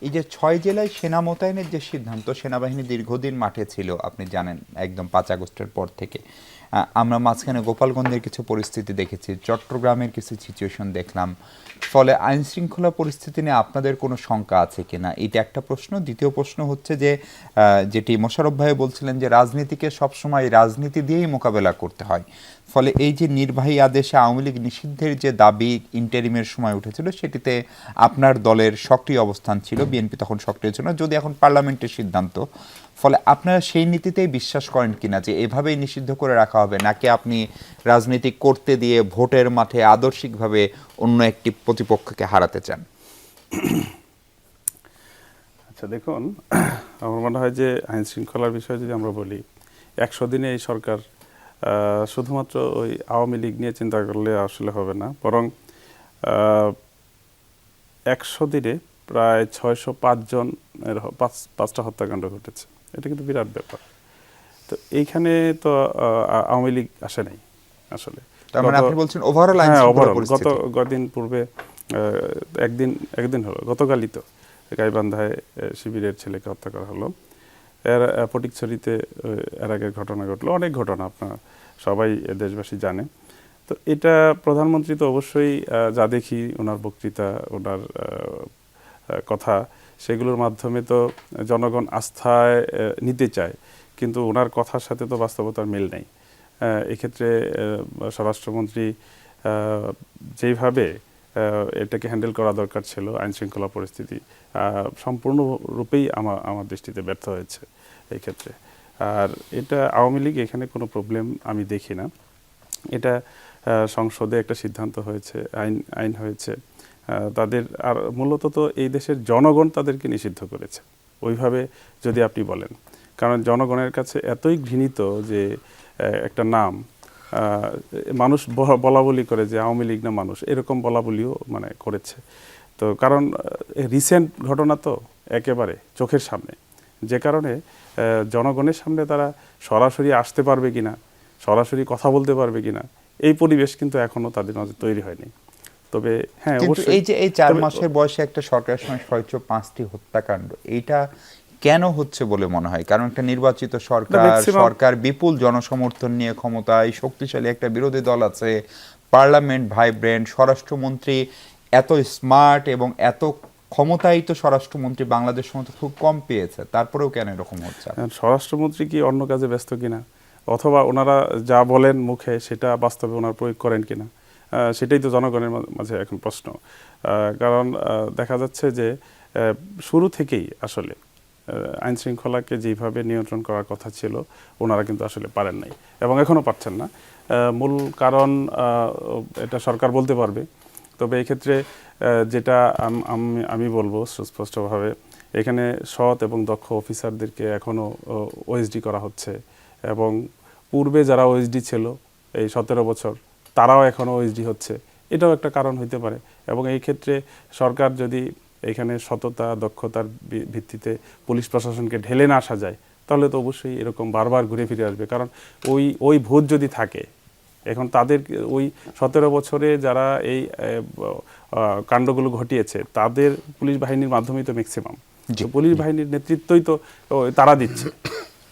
এই যে ৬ জেলায় সেনা মোতায়েনের যে সিদ্ধান্ত, সেনাবাহিনী দীর্ঘদিন মাঠে ছিল আপনি জানেন, একদম ৫ আগস্টের পর থেকে। আমরা মাঝখানে গোপালগঞ্জের কিছু পরিস্থিতি দেখেছি, চট্টগ্রামের কিছু সিচুয়েশন দেখলাম। ফলে আইন শৃঙ্খলা পরিস্থিতি নিয়ে আপনাদের কোনো শঙ্কা আছে কিনা, এটা একটা প্রশ্ন। দ্বিতীয় প্রশ্ন হচ্ছে যে যেটি মোশাররফ ভাই বলছিলেন যে রাজনীতিকে সবসময় রাজনীতি দিয়েই মোকাবেলা করতে হয়। ফলে এই যে নির্বাহী আদেশে আওয়ামী লীগ নিষিদ্ধের যে দাবি ইন্টারিমের সময় উঠেছিল, সেটিতে আপনার দলের সক্রিয় অবস্থান ছিল, বিএনপি তখন সক্রিয় ছিল না, যদি এখন পার্লামেন্টের সিদ্ধান্ত। ফলে আপনারা সেই নীতিতেই বিশ্বাস করেন কিনা যে এভাবেই নিষিদ্ধ করে রাখা হবে, নাকি আপনি রাজনীতি করতে দিয়ে ভোটের মাঠে আদর্শিকভাবে অন্য একটি প্রতিপক্ষকে হারাতে চান? আচ্ছা দেখুন, আমার মনে হয় যে আইন শৃঙ্খলার বিষয়ে যদি আমরা বলি, ১০০ দিনে এই সরকার শুধুমাত্র ওই আওয়ামী লীগ নিয়ে চিন্তা করলে আসলে হবে না, বরং ১০০ দিনে প্রায় ৬০৫ জনের পাঁচটা হত্যাকাণ্ড ঘটেছে। এটা কিন্তু বিরাট ব্যাপার। তো এইখানে তো আওয়ামী লীগ আসে নাই আসলে। তার মানে আপনি বলছেন ওভারঅল আইন শৃঙ্খলা পরিস্থিতি। কদিন পূর্বে একদিন হলো, গতকালই তো গাইবান্ধায় শিবিরের ছেলেকে হত্যা করা হলো। এর ফটিকছড়িতে এর আগের ঘটনা ঘটলো, অনেক ঘটনা আপনারা সবাই দেশবাসী জানে। তো এটা প্রধানমন্ত্রী তো অবশ্যই যা দেখি ওনার বক্তৃতা, ওনার কথা, সেগুলোর মাধ্যমে তো জনগণ আস্থায় নিতে চায়, কিন্তু ওনার কথার সাথে তো বাস্তবতার মিল নেই। এক্ষেত্রে স্বরাষ্ট্রমন্ত্রী যেইভাবে এটাকে হ্যান্ডেল করা দরকার ছিল, আইন শৃঙ্খলা পরিস্থিতি সম্পূর্ণরূপেই আমার দৃষ্টিতে ব্যর্থ হয়েছে এই ক্ষেত্রে। আর এটা আওয়ামী লীগ এখানে কোনো প্রবলেম আমি দেখি না। এটা সংসদে একটা সিদ্ধান্ত হয়েছে, আইন হয়েছে তাদের। আর মূলত তো এই দেশের জনগণ তাদেরকে নিষিদ্ধ করেছে ওইভাবে যদি আপনি বলেন, কারণ জনগণের কাছে এতই ঘৃণিত যে একটা নাম মানুষ বলা বলি করে যে আওয়ামী লীগ না মানুষ, এরকম বলা বলিও মানে করেছে। তো কারণ রিসেন্ট ঘটনা তো একেবারে চোখের সামনে, যে কারণে জনগণের সামনে তারা সরাসরি আসতে পারবে কিনা, সরাসরি কথা বলতে পারবে কিনা, এই পরিবেশ কিন্তু এখনো তাদের মাঝে তৈরি হয়নি। তবে হ্যাঁ, অবশ্যই এই যে এই ৪ মাসের বয়সে একটা সরকারের সময় ৬০৫টি হত্যাকাণ্ড, এইটা কেন হচ্ছে বলে মনে হয়? কারণ একটা নির্বাচিত সরকার বিপুল জনসমর্থন নিয়ে ক্ষমতায়, শক্তিশালী একটা বিরোধী দল আছে, পার্লামেন্ট ভাইব্রেন্ট, স্বরাষ্ট্রমন্ত্রী এত স্মার্ট এবং এত ক্ষমতায়িত স্বরাষ্ট্রমন্ত্রী বাংলাদেশ মতো খুব কম পেয়েছে, তারপরেও কেন এরকম হচ্ছে? স্বরাষ্ট্রমন্ত্রী কি অন্য কাজে ব্যস্ত কিনা, অথবা ওনারা যা বলেন মুখে সেটা বাস্তবে ওনারা প্রয়োগ করেন কিনা, সেটাই তো জনগণের মাঝে এখন প্রশ্ন। কারণ দেখা যাচ্ছে যে শুরু থেকেই আসলে আইন শৃঙ্খলাকে যেভাবে নিয়ন্ত্রণ করার কথা ছিল ওনারা কিন্তু আসলে পারেন নাই, এবং এখনও পারছেন না। মূল কারণ এটা সরকার বলতে পারবে। তবে এক্ষেত্রে যেটা আমি বলবো সুস্পষ্টভাবে, এখানে সৎ এবং দক্ষ অফিসারদেরকে এখনও ওএসডি করা হচ্ছে, এবং পূর্বে যারা ওএসডি ছিল এই ১৭ বছর, তারাও এখনও ওএসডি হচ্ছে। এটাও একটা কারণ হইতে পারে। এবং এই ক্ষেত্রে সরকার যদি এখানে সততা দক্ষতার ভিত্তিতে পুলিশ প্রশাসনকে ঢেলে না আসা যায়, তাহলে তো অবশ্যই এরকম বারবার ঘুরে ফিরে আসবে। কারণ ওই ভূত যদি থাকে, এখন তাদের ওই ১৭ বছরে যারা এই কাণ্ডগুলো ঘটিয়েছে তাদের পুলিশ বাহিনীর মাধ্যমেই তো ম্যাক্সিমাম, পুলিশ বাহিনীর নেতৃত্বই তো তারা দিচ্ছে।